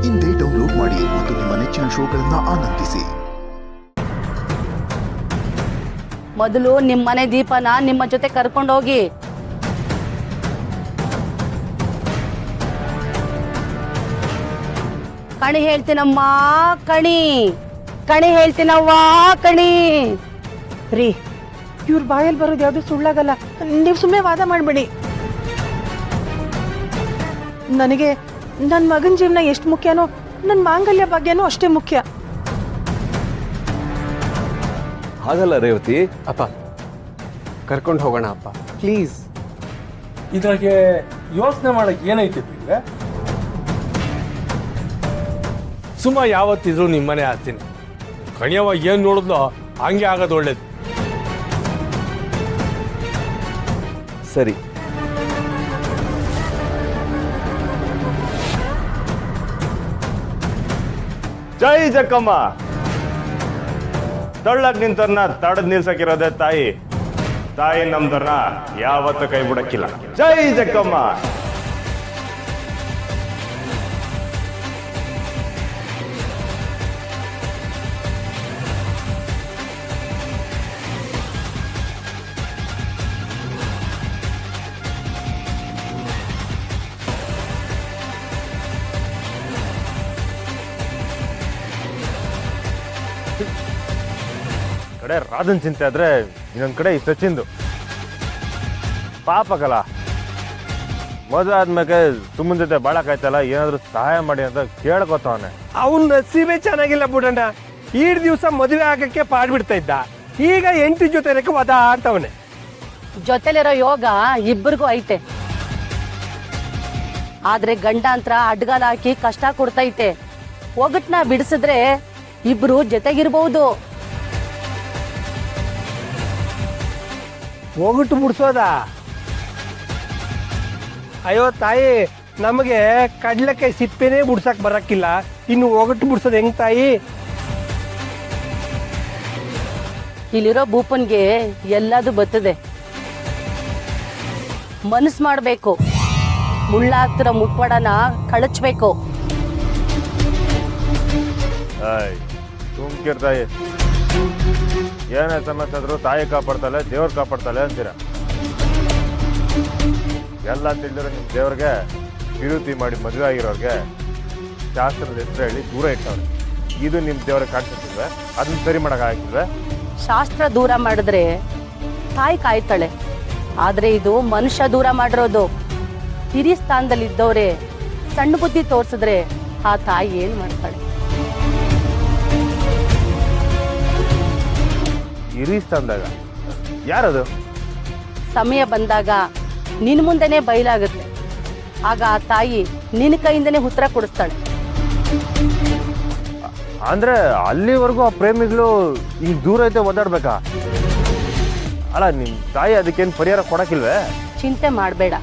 ಇಂದೇ ಡೌನ್ಲೋಡ್ ಮಾಡಿ ಮತ್ತು ನಿಮ್ಮ ನೆಚ್ಚಿನ ಶೋಗಳನ್ನು ಆನಂದಿಸಿ. ಮೊದಲು ನಿಮ್ಮನೆ ದೀಪನ ನಿಮ್ಮ ಜೊತೆ ಕರ್ಕೊಂಡೋಗಿ. ಕಣಿ ಹೇಳ್ತೀನಮ್ಮ, ಕಣಿ ಕಣಿ ಹೇಳ್ತೀನವ್ವ, ಕಣಿ. ರೀ, ಇವ್ರ ಬಾಯಲ್ಲಿ ಬರೋದು ಯಾವುದು ಸುಳ್ಳಾಗಲ್ಲ. ನೀವು ಸುಮ್ಮನೆ ವಾದ ಮಾಡಬೇಡಿ. ನನಗೆ ನನ್ನ ಮಗನ ಜೀವನ ಎಷ್ಟು ಮುಖ್ಯನೋ ನನ್ನ ಮಾಂಗಲ್ಯ ಭಾಗ್ಯನೂ ಅಷ್ಟೇ ಮುಖ್ಯ. ಹಾಗಲ್ಲ ರೇವತಿ. ಅಪ್ಪ ಕರ್ಕೊಂಡು ಹೋಗೋಣ ಅಪ್ಪ, ಪ್ಲೀಸ್. ಇದ್ರಾಗೆ ಯೋಚನೆ ಮಾಡಕ್ಕೆ ಏನೈತಿ ಬಿಡ್ರೆ? ಸುಮ್ಮ ಯಾವತ್ತಿದ್ರು ನಿಮ್ಮನೆ ಆಗ್ತೀನಿ. ಕಣಿಯವ ಏನು ನೋಡಿದ್ಲೋ ಹಂಗೆ ಆಗೋದು ಒಳ್ಳೇದು. ಸರಿ, ಜೈ ಜಕ್ಕಮ್ಮ. ತಳ್ಳಕ್ ನಿಂತರ್ನ ತಡದ್ ನಿಲ್ಸಕ್ಕಿರೋದೆ ತಾಯಿ. ತಾಯಿ ನಮ್ದರ್ನ ಯಾವತ್ತೂ ಕೈ ಬಿಡಕ್ಕಿಲ್ಲ. ಜೈ ಜಕ್ಕಮ್ಮ. ಕಡೆ ರಾಧನ್ ಚಿಂತೆ ಆದ್ರೆ ಇನ್ನೊಂದ್ ಕಡೆ ಈ ಸಚಿನ್ದು ಪಾಪಕಲ್ಲ. ಮದುವೆ ಆದ್ಮೇಲೆ ಸುಮ್ಮನ ಜೊತೆ ಬಾಳಕಾಯ್ತಲ್ಲ, ಏನಾದ್ರು ಸಹಾಯ ಮಾಡಿ ಅಂತ ಕೇಳ್ಕೊತಾವನೆ. ಅವನ್ ನಸೀಬೇ ಚೆನ್ನಾಗಿಲ್ಲ ಬಿಡಣ್ಣ. ಈಡ್ ದಿವಸ ಮದುವೆ ಆಗಕ್ಕೆ ಪಾಡ್ಬಿಡ್ತಾ ಇದ್ದ, ಈಗ 8 ಜೊತೆ ಇರಕ್ಕೆ ವದ ಅಂತವನೆ. ಜೊತೆಲಿರೋ ಯೋಗ ಇಬ್ಬರಿಗೂ ಐತೆ, ಆದ್ರೆ ಗಂಡಾಂತರ ಅಡ್ಗಾಲ ಹಾಕಿ ಕಷ್ಟ ಕೊಡ್ತೈತೆ. ಒಗಟ್ನ ಬಿಡಿಸಿದ್ರೆ ಇಬ್ರು ಜೊತೆಗಿರ್ಬಹುದು. ಹೋಗಿಟ್ಟು ಬಿಡ್ಸೋದ? ಅಯ್ಯೋ ತಾಯಿ, ನಮಗೆ ಕಡ್ಲೆಕಾಯಿ ಸಿಪ್ಪೆನೇ ಬಿಡ್ಸಕ್ ಬರಕ್ಕಿಲ್ಲ, ಇನ್ನು ಹೋಗಿಟ್ಟು ಬಿಡ್ಸೋದು ಹೆಂಗ್ ತಾಯಿ? ಇಲ್ಲಿರೋ ಭೂಪನ್ಗೆ ಎಲ್ಲದು ಬರ್ತದೆ. ಮನಸ್ ಮಾಡ್ಬೇಕು, ಮುಳ್ಳಾಗ್ತಿರೋ ಮುಟ್ಪಡನ ಕಳಚ್ಬೇಕು. ಸುಮ್ಕಿರ್ತಾಯಿ, ಏನೇ ಸಮಸ್ಯೆ ಆದ್ರೂ ತಾಯಿ ಕಾಪಾಡ್ತಾಳೆ, ದೇವ್ರು ಕಾಪಾಡ್ತಾಳೆ ಅಂತೀರ. ಎಲ್ಲ ತಿಳಿದ್ರೆ ನಿಮ್ ದೇವ್ರಿಗೆ ವಿರುತಿ ಮಾಡಿ ಮದುವೆ ಆಗಿರೋರ್ಗೆ ಶಾಸ್ತ್ರದ ಹೆಸರು ಹೇಳಿ ದೂರ ಇಟ್ಟವ್ರೆ. ಇದು ನಿಮ್ ದೇವ್ರಿಗೆ ಕಾಣಿಸುತ್ತಿಲ್ವೇ? ಅದನ್ನ ಸರಿ ಮಾಡಕ್ ಆಗಿಲ್ವೇ? ಶಾಸ್ತ್ರ ದೂರ ಮಾಡಿದ್ರೆ ತಾಯಿ ಕಾಯ್ತಾಳೆ, ಆದ್ರೆ ಇದು ಮನುಷ್ಯ ದೂರ ಮಾಡಿರೋದು. ಹಿರಿ ಸ್ಥಾನದಲ್ಲಿ ಇದ್ದವ್ರೆ ಸಣ್ಣ ಬುದ್ಧಿ ತೋರ್ಸಿದ್ರೆ ಆ ತಾಯಿ ಏನ್ ಮಾಡ್ತಾಳೆ? ಹಿರಿ ಸ್ಥಾನದಾಗ ಯಾರದು? ಸಮಯ ಬಂದಾಗ ನಿನ್ ಮುಂದೆನೆ ಬಯಲಾಗುತ್ತೆ. ಆಗ ಆ ತಾಯಿ ನಿನ್ನ ಕೈಯಿಂದನೇ ಉತ್ತರ ಕೊಡಿಸ್ತಾಳೆ. ಅಂದ್ರೆ ಅಲ್ಲಿವರೆಗೂ ಆ ಪ್ರೇಮಿಗಳು ಈಗ ದೂರ ಐತೆ ಓದಾಡ್ಬೇಕಾ? ಅಲ್ಲ, ನಿಮ್ ತಾಯಿ ಅದಕ್ಕೇನು ಪರಿಹಾರ ಕೊಡಕ್ಕಿಲ್ವೇ? ಚಿಂತೆ ಮಾಡಬೇಡ.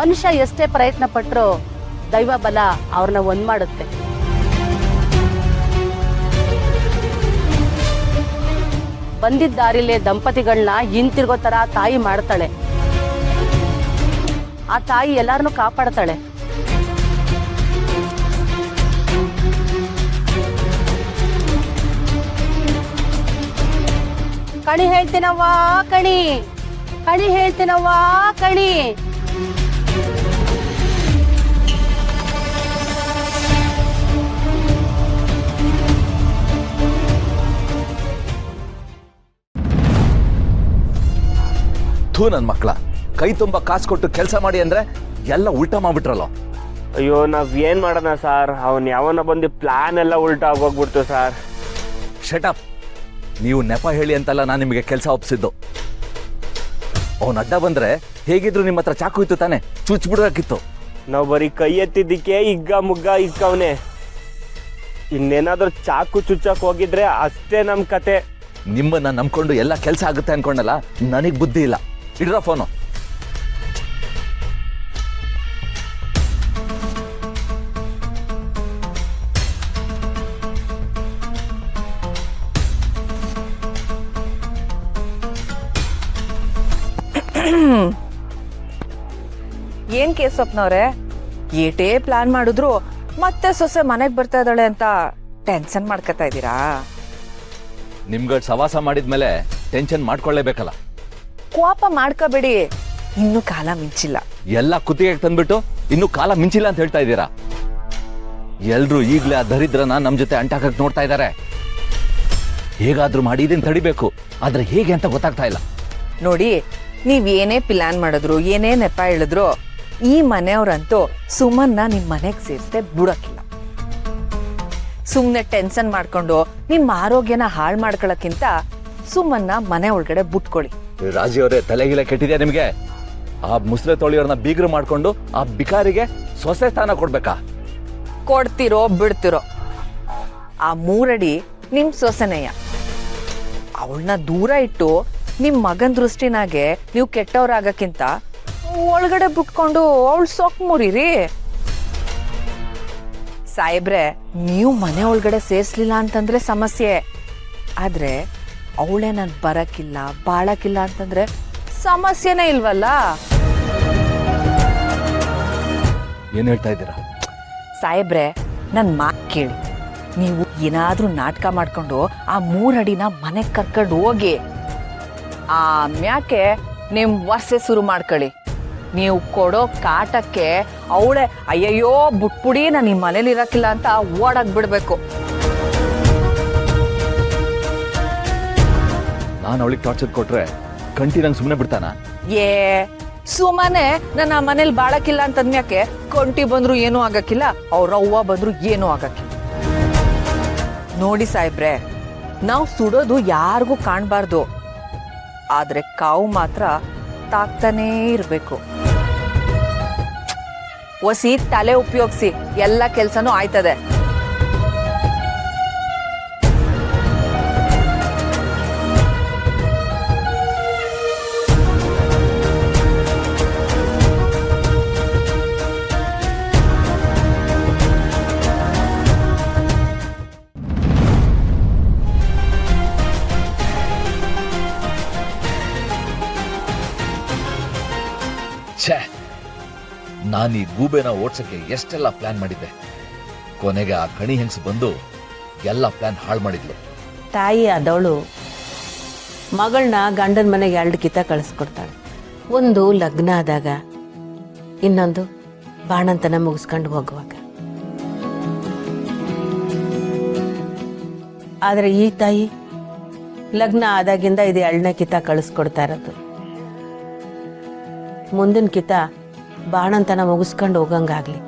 ಮನುಷ್ಯ ಎಷ್ಟೇ ಪ್ರಯತ್ನ ಪಟ್ಟರು ದೈವ ಬಲ ಅವ್ರನ್ನ ಒಂದ್ ಮಾಡುತ್ತೆ. ಬಂದಿದ್ದ ದಾರಿಲೇ ದಂಪತಿಗಳನ್ನ ಹಿಂತಿರ್ಗೋ ತರ ತಾಯಿ ಮಾಡ್ತಾಳೆ. ಆ ತಾಯಿ ಎಲ್ಲಾರನ್ನೂ ಕಾಪಾಡ್ತಾಳೆ. ಕಣಿ ಹೇಳ್ತೀನವ್ವ, ಕಣಿ ಕಣಿ ಹೇಳ್ತೀನವ್ವ, ಕಣಿ. ಥೂ ನನ್ನ ಮಕ್ಕಳ, ಕೈ ತುಂಬ ಕಾಸು ಕೊಟ್ಟು ಕೆಲಸ ಮಾಡಿ ಅಂದ್ರೆ ಎಲ್ಲ ಉಲ್ಟಾ ಮಾಡ್ಬಿಟ್ರಲ್ಲ. ಅಯ್ಯೋ, ನಾವ್ ಏನ್ ಮಾಡೋಣ ಸರ್? ಅವನ್ ಯಾವನ ಬಂದು ಪ್ಲಾನ್ ಎಲ್ಲ ಉಲ್ಟಾ ಆಗೋಗ್ಬಿಡ್ತು ಸರ್. ಶಟಪ್. ನೀವು ನೆಪ ಹೇಳಿ ಅಂತಲ್ಲ ನಾನು ನಿಮಗೆ ಕೆಲಸ ಒಪ್ಸಿದ್ದು. ಅವನ ಅಡ್ಡ ಬಂದ್ರೆ ಹೇಗಿದ್ರು ನಿಮ್ಮ ಹತ್ರ ಚಾಕು ಇತ್ತು ತಾನೆ, ಚುಚ್ಬಿಡೋಕಿತ್ತು. ನಾವ್ ಬರೀ ಕೈ ಎತ್ತಿದ್ದಕ್ಕೆ ಹಿಗ್ಗ ಮುಗ್ಗ ಇಕ್ಕವನೆ. ಇನ್ನೇನಾದ್ರೂ ಚಾಕು ಚುಚ್ಚಕ್ ಹೋಗಿದ್ರೆ ಅಷ್ಟೇ ನಮ್ ಕತೆ. ನಿಮ್ಮನ್ನ ನಂಬ್ಕೊಂಡು ಎಲ್ಲ ಕೆಲಸ ಆಗುತ್ತೆ ಅನ್ಕೊಂಡಲ್ಲ, ನನಗ್ ಬುದ್ಧಿ ಇಲ್ಲ. ಇಡ್ರ ಫೋನು. ಏನ್ ಕೇಸಪ್ಪನವ್ರೆ, ಏಟೇ ಪ್ಲಾನ್ ಮಾಡಿದ್ರು ಮತ್ತೆ ಸೊಸೆ ಮನೆಗೆ ಬರ್ತಾ ಇದ್ದಾಳೆ ಅಂತ ಟೆನ್ಷನ್ ಮಾಡ್ಕೊತಾ ಇದ್ದೀರಾ? ನಿಮ್ಗಳು ಸವಾಸ ಮಾಡಿದ್ಮೇಲೆ ಟೆನ್ಷನ್ ಮಾಡ್ಕೊಳ್ಳೇಬೇಕಲ್ಲ. ಕೋಪ ಮಾಡ್ಕೋಬೇಡಿ, ಇನ್ನೂ ಕಾಲ ಮಿಂಚಿಲ್ಲ. ಎಲ್ಲ ಕುತ್ತಿಗೆಗೆ ತಂದ್ಬಿಟ್ಟು ಇನ್ನೂ ಕಾಲ ಮಿಂಚಿಲ್ಲ ಅಂತ ಹೇಳ್ತಾ ಇದ್ದೀರಾ? ಎಲ್ರು ಈಗ್ಲೇ ಆ ದರಿದ್ರನ ನಮ್ ಜೊತೆ ಅಂಟಾಕಕ್ ನೋಡ್ತಾ ಇದ್ದಾರೆ. ಹೇಗಾದ್ರೂ ಮಾಡಿ ಇದನ್ನ ತಡಿಬೇಕು, ಆದ್ರೆ ಹೇಗೆ ಅಂತ ಗೊತ್ತಾಗ್ತಾ ಇಲ್ಲ. ನೋಡಿ, ನೀವೇನೇ ಪ್ಲಾನ್ ಮಾಡಿದ್ರು, ಏನೇ ನೆಪ ಹೇಳಿದ್ರು, ಈ ಮನೆಯವ್ರಂತೂ ಸುಮನ್ನ ನಿಮ್ ಮನೆಗೆ ಸೇರಿಸದೆ ಬಿಡಕ್ಕಿಲ್ಲ. ಸುಮ್ನೆ ಟೆನ್ಷನ್ ಮಾಡ್ಕೊಂಡು ನಿಮ್ ಆರೋಗ್ಯನ ಹಾಳು ಮಾಡ್ಕೊಳಕ್ಕಿಂತ ಸುಮನ್ನ ಮನೆ ಒಳಗಡೆ ಬಿಟ್ಕೊಳ್ಳಿ. ರಾಜಿ ಅವರೇ, ತಲೆಗಿಲೆ ಕೆಟ್ಟಿದೆ ನಿಮ್ಗೆ? ಆ ಮುಸ್ರೆ ತೊಳಿಯೋರ್ನ ಬೀಗರು ಮಾಡ್ಕೊಂಡು ಆ ಬಿಕಾರಿಗೆ ಸೊಸೆ ಸ್ಥಾನ ಕೊಡ್ಬೇಕಾ? ಕೊಡ್ತಿರೋ ಬಿಡ್ತಿರೋ, ಆ 3 ಅಡಿ ನಿಮ್ ಸೊಸೆನೆಯ. ಅವಳನ್ನ ದೂರ ಇಟ್ಟು ನಿಮ್ ಮಗನ್ ದೃಷ್ಟಿನಾಗೆ ನೀವು ಕೆಟ್ಟವ್ರಾಗಕ್ಕಿಂತ ಒಳಗಡೆ ಬಿಟ್ಕೊಂಡು ಅವಳು ಸೊಕ್ ಮುರಿರಿ. ಸಾಹೇಬ್ರೆ, ನೀವು ಮನೆ ಒಳಗಡೆ ಸೇರ್ಸ್ಲಿಲ್ಲ ಅಂತಂದ್ರೆ ಸಮಸ್ಯೆ. ಆದ್ರೆ ಅವಳೇ ನನ್ ಬರಕ್ಕಿಲ್ಲ ಬಾಳಕ್ಕಿಲ್ಲ ಅಂತಂದ್ರೆ ಸಮಸ್ಯೆನೇ ಇಲ್ವಲ್ಲ. ಏನ್ ಹೇಳ್ತಾ ಇದ್ದೀರಾ? ಸಾಹೇಬ್ರೆ, ನನ್ ಮಾತು ಕೇಳಿ. ನೀವು ಏನಾದ್ರೂ ನಾಟಕ ಮಾಡ್ಕೊಂಡು ಆ 3 ಅಡಿನ ಮನೆಗ್ ಕರ್ಕೊಂಡು ಹೋಗಿ ಆಮ್ಯಾಕೆ ನಿಮ್ ವರ್ಷೆ ಶುರು ಮಾಡ್ಕೊಳ್ಳಿ. ನೀವು ಕೊಡೋ ಕಾಟಕ್ಕೆ ಅವಳೆ ಅಯ್ಯಯ್ಯೋ ಬುಟ್ಪುಡಿ ನಾನು ಈ ಮನೇಲಿ ಇರಕ್ಕಿಲ್ಲ ಅಂತ ಓಡಾಕ್ ಬಿಡ್ಬೇಕು. ನಾನು ಅವಳಿಗೆ ಟಾರ್ಚರ್ ಕೊಟ್ರೆ ಕಂಟಿ ನಂಗೆ ಸುಮ್ಮನೆ ಬಿಡ್ತಾನ? ಏ ಸುಮ್ಮನೆ ನಾನು ಆ ಮನೇಲಿ ಬಾಳಕ್ಕಿಲ್ಲ ಅಂತಂದ್ಮ್ಯಾಕೆ ಕಂಟಿ ಬಂದ್ರು ಏನೂ ಆಗಕ್ಕಿಲ್ಲ, ಅವ್ರ ಅವ್ವ ಬಂದ್ರು ಏನೂ ಆಗಕ್ಕಿಲ್ಲ. ನೋಡಿ ಸಾಹೇಬ್ರೆ, ನಾವು ಸುಡೋದು ಯಾರಿಗೂ ಕಾಣಬಾರ್ದು, ಆದ್ರೆ ಕಾವು ಮಾತ್ರ ತಾಕ್ತಾನೇ ಇರ್ಬೇಕು. ಒಸಿ ತಲೆ ಉಪಯೋಗಿಸಿ ಎಲ್ಲ ಕೆಲ್ಸನೂ ಆಯ್ತದೆ. ಛೇ, ನಾನು ಈ ಗೂಬೆನ ಓಡ್ಸಕ್ಕೆ ಎಷ್ಟೆಲ್ಲ ಪ್ಲಾನ್ ಮಾಡಿದ್ದೆ. ಕೊನೆಗೆ ಆ ಕಣಿ ಹೆಂಗ್ಸ್ ಬಂದು ಎಲ್ಲ ಪ್ಲಾನ್ ಹಾಳು ಮಾಡಿದ್ಲು. ತಾಯಿ ಆದವಳು ಮಗಳನ್ನ ಗಂಡನ ಮನೆಗೆ 2 ಕಿತ ಕಳಿಸ್ಕೊಡ್ತಾಳೆ. ಒಂದು ಲಗ್ನ ಆದಾಗ, ಇನ್ನೊಂದು ಬಾಣಂತನ ಮುಗಿಸ್ಕೊಂಡು ಹೋಗುವಾಗ. ಆದರೆ ಈ ತಾಯಿ ಲಗ್ನ ಆದಾಗಿಂದ ಇದು 2ನೇ ಕಿತ ಕಳಿಸ್ಕೊಡ್ತಾ ಇರೋದು. ಮುಂದಿನ ಕಿತ ಬಾಣಂತನ ಮುಗಿಸ್ಕೊಂಡು ಹೋಗಂಗಾಗ್ಲಿ.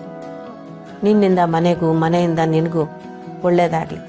ನಿನ್ನಿಂದ ಮನೆಗೂ, ಮನೆಯಿಂದ ನಿನಗೂ ಒಳ್ಳೇದಾಗ್ಲಿ.